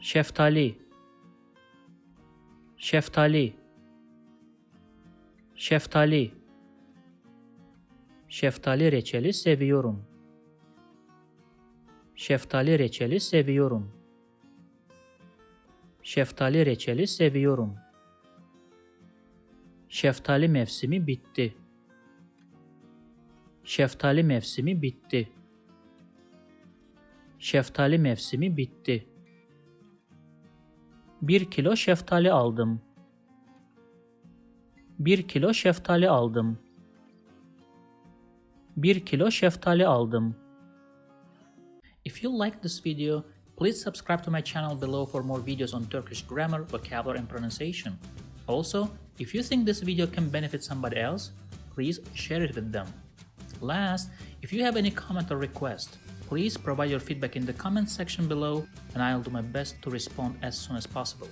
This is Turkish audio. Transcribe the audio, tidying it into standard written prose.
Şeftali, şeftali, şeftali. Şeftali reçeli seviyorum. Şeftali reçeli seviyorum. Şeftali reçeli seviyorum. Şeftali mevsimi bitti. Şeftali mevsimi bitti. Şeftali mevsimi bitti. 1 kilo şeftali aldım. 1 kilo şeftali aldım. 1 kilo şeftali aldım. If you like this video, please subscribe to my channel below for more videos on Turkish grammar, vocabulary and pronunciation. Also, if you think this video can benefit somebody else, please share it with them. Last, if you have any comment or request, please provide your feedback in the comment section below and I'll do my best to respond as soon as possible.